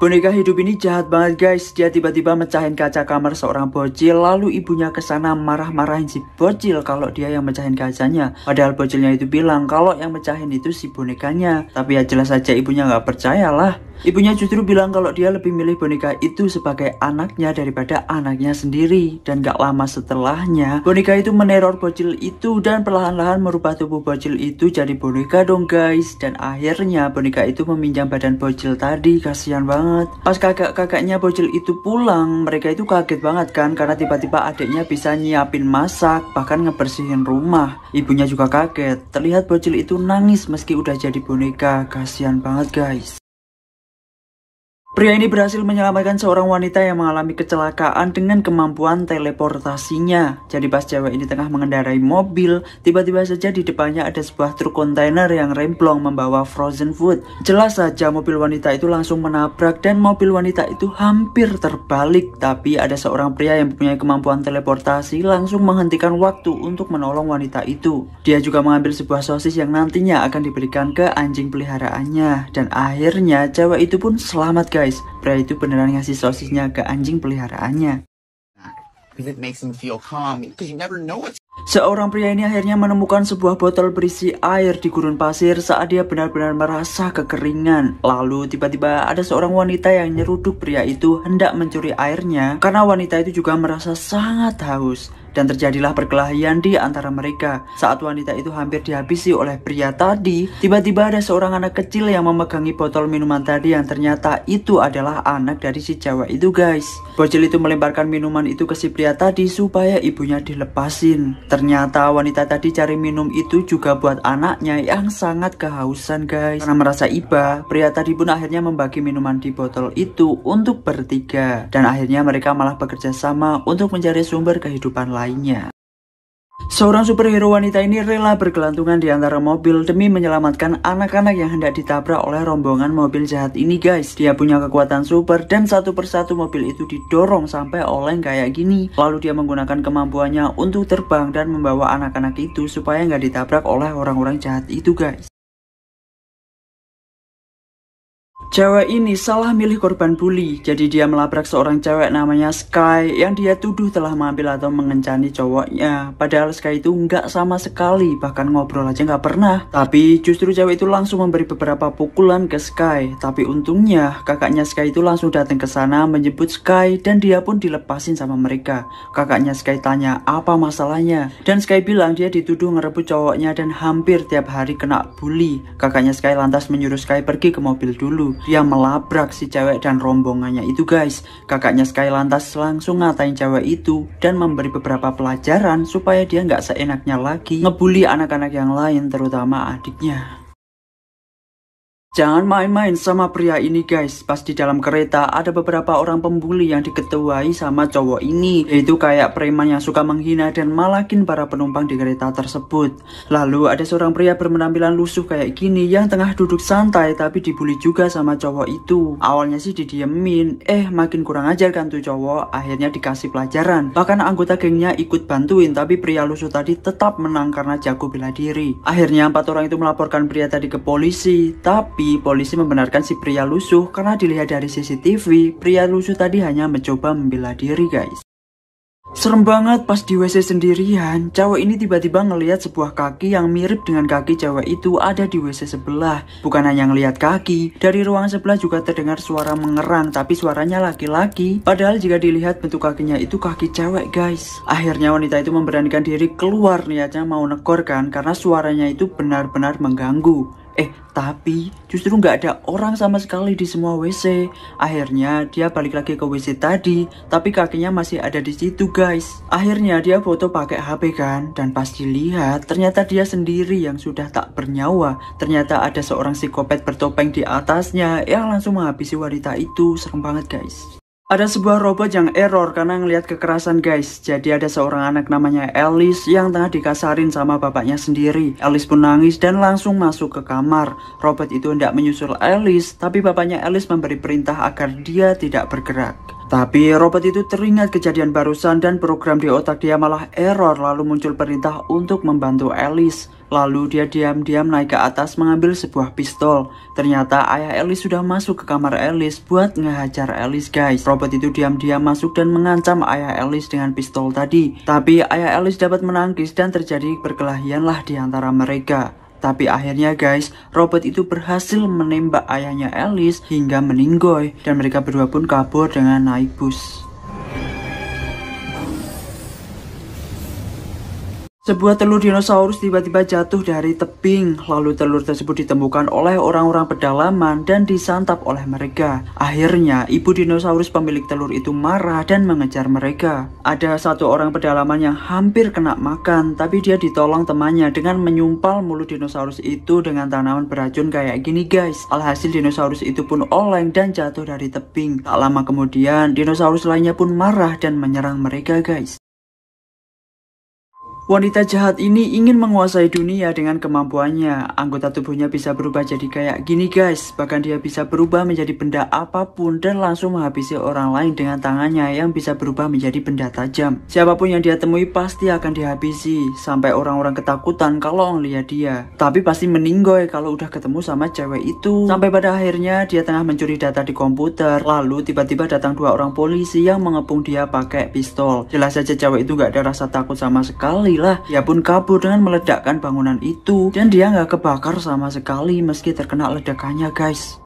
Boneka hidup ini jahat banget guys. Dia tiba-tiba mecahin kaca kamar seorang bocil. Lalu ibunya kesana marah-marahin si bocil kalau dia yang mecahin kacanya. Padahal bocilnya itu bilang kalau yang mecahin itu si bonekanya. Tapi ya jelas saja ibunya nggak percaya lah. Ibunya justru bilang kalau dia lebih milih boneka itu sebagai anaknya daripada anaknya sendiri. Dan gak lama setelahnya, boneka itu meneror bocil itu dan perlahan-lahan merubah tubuh bocil itu jadi boneka dong guys. Dan akhirnya boneka itu meminjam badan bocil tadi, kasihan banget. Pas kakak-kakaknya bocil itu pulang, mereka itu kaget banget kan karena tiba-tiba adiknya bisa nyiapin masak, bahkan ngebersihin rumah. Ibunya juga kaget, terlihat bocil itu nangis meski udah jadi boneka, kasihan banget guys. Pria ini berhasil menyelamatkan seorang wanita yang mengalami kecelakaan dengan kemampuan teleportasinya. Jadi pas cewek ini tengah mengendarai mobil, tiba-tiba saja di depannya ada sebuah truk kontainer yang remblong membawa frozen food. Jelas saja mobil wanita itu langsung menabrak dan mobil wanita itu hampir terbalik. Tapi ada seorang pria yang mempunyai kemampuan teleportasi langsung menghentikan waktu untuk menolong wanita itu. Dia juga mengambil sebuah sosis yang nantinya akan diberikan ke anjing peliharaannya. Dan akhirnya cewek itu pun selamat guys. Pria itu beneran ngasih sosisnya ke anjing peliharaannya. Seorang pria ini akhirnya menemukan sebuah botol berisi air di gurun pasir saat dia benar-benar merasa kekeringan. Lalu tiba-tiba ada seorang wanita yang nyeruduk pria itu hendak mencuri airnya karena wanita itu juga merasa sangat haus. Dan terjadilah perkelahian di antara mereka. Saat wanita itu hampir dihabisi oleh pria tadi, tiba-tiba ada seorang anak kecil yang memegangi botol minuman tadi yang ternyata itu adalah anak dari si cewek itu guys. Bocil itu melemparkan minuman itu ke si pria tadi supaya ibunya dilepasin. Ternyata wanita tadi cari minum itu juga buat anaknya yang sangat kehausan guys. Karena merasa iba, pria tadi pun akhirnya membagi minuman di botol itu untuk bertiga. Dan akhirnya mereka malah bekerja sama untuk mencari sumber kehidupan lainnya. Seorang superhero wanita ini rela bergelantungan di antara mobil demi menyelamatkan anak-anak yang hendak ditabrak oleh rombongan mobil jahat ini guys. Dia punya kekuatan super dan satu persatu mobil itu didorong sampai oleng kayak gini. Lalu dia menggunakan kemampuannya untuk terbang dan membawa anak-anak itu supaya nggak ditabrak oleh orang-orang jahat itu guys. Cewek ini salah milih korban bully, jadi dia melabrak seorang cewek namanya Sky yang dia tuduh telah mengambil atau mengencani cowoknya. Padahal Sky itu nggak sama sekali, bahkan ngobrol aja nggak pernah. Tapi justru cewek itu langsung memberi beberapa pukulan ke Sky. Tapi untungnya kakaknya Sky itu langsung datang ke sana menjemput Sky dan dia pun dilepasin sama mereka. Kakaknya Sky tanya apa masalahnya dan Sky bilang dia dituduh ngerebut cowoknya dan hampir tiap hari kena bully. Kakaknya Sky lantas menyuruh Sky pergi ke mobil dulu. Dia melabrak si cewek dan rombongannya itu guys. Kakaknya Sky lantas langsung ngatain cewek itu dan memberi beberapa pelajaran supaya dia nggak seenaknya lagi ngebully anak-anak yang lain, terutama adiknya. Jangan main-main sama pria ini guys. Pas di dalam kereta ada beberapa orang pembuli yang diketuai sama cowok ini, yaitu kayak preman yang suka menghina dan malakin para penumpang di kereta tersebut. Lalu ada seorang pria berpenampilan lusuh kayak gini yang tengah duduk santai tapi dibully juga sama cowok itu. Awalnya sih didiemin, makin kurang ajar kan tuh cowok. Akhirnya dikasih pelajaran. Bahkan anggota gengnya ikut bantuin, tapi pria lusuh tadi tetap menang karena jago bela diri. Akhirnya 4 orang itu melaporkan pria tadi ke polisi, tapi polisi membenarkan si pria lusuh karena dilihat dari CCTV, pria lusuh tadi hanya mencoba membela diri guys. Serem banget pas di WC sendirian, cowok ini tiba-tiba ngelihat sebuah kaki yang mirip dengan kaki cewek itu ada di WC sebelah. Bukan hanya ngelihat kaki, dari ruangan sebelah juga terdengar suara mengerang, tapi suaranya laki-laki. Padahal jika dilihat bentuk kakinya itu kaki cewek guys. Akhirnya wanita itu memberanikan diri keluar, niatnya mau negor kan karena suaranya itu benar-benar mengganggu. Tapi justru nggak ada orang sama sekali di semua WC. Akhirnya dia balik lagi ke WC tadi, tapi kakinya masih ada di situ guys. Akhirnya dia foto pakai HP kan, dan pas dilihat ternyata dia sendiri yang sudah tak bernyawa. Ternyata ada seorang psikopat bertopeng di atasnya yang langsung menghabisi wanita itu. Serem banget guys. Ada sebuah robot yang error karena ngelihat kekerasan guys. Jadi ada seorang anak namanya Alice yang tengah dikasarin sama bapaknya sendiri. Alice pun nangis dan langsung masuk ke kamar. Robot itu hendak menyusul Alice, tapi bapaknya Alice memberi perintah agar dia tidak bergerak. Tapi robot itu teringat kejadian barusan dan program di otak dia malah error, lalu muncul perintah untuk membantu Alice. Lalu dia diam-diam naik ke atas mengambil sebuah pistol. Ternyata ayah Alice sudah masuk ke kamar Alice buat ngehajar Alice guys. Robot itu diam-diam masuk dan mengancam ayah Alice dengan pistol tadi. Tapi ayah Alice dapat menangkis dan terjadi perkelahian lah di antara mereka. Tapi akhirnya guys, robot itu berhasil menembak ayahnya Alice hingga meninggoy. Dan mereka berdua pun kabur dengan naik bus. Sebuah telur dinosaurus tiba-tiba jatuh dari tebing, lalu telur tersebut ditemukan oleh orang-orang pedalaman dan disantap oleh mereka. Akhirnya, ibu dinosaurus pemilik telur itu marah dan mengejar mereka. Ada satu orang pedalaman yang hampir kena makan, tapi dia ditolong temannya dengan menyumpal mulut dinosaurus itu dengan tanaman beracun kayak gini guys. Alhasil dinosaurus itu pun oleng dan jatuh dari tebing. Tak lama kemudian, dinosaurus lainnya pun marah dan menyerang mereka guys. Wanita jahat ini ingin menguasai dunia dengan kemampuannya. Anggota tubuhnya bisa berubah jadi kayak gini guys. Bahkan dia bisa berubah menjadi benda apapun dan langsung menghabisi orang lain dengan tangannya yang bisa berubah menjadi benda tajam. Siapapun yang dia temui pasti akan dihabisi. Sampai orang-orang ketakutan kalau ngeliat dia. Tapi pasti meninggoy kalau udah ketemu sama cewek itu. Sampai pada akhirnya dia tengah mencuri data di komputer. Lalu tiba-tiba datang dua orang polisi yang mengepung dia pakai pistol. Jelas saja cewek itu gak ada rasa takut sama sekali lah. Dia pun kabur dengan meledakkan bangunan itu dan dia nggak kebakar sama sekali meski terkena ledakannya guys.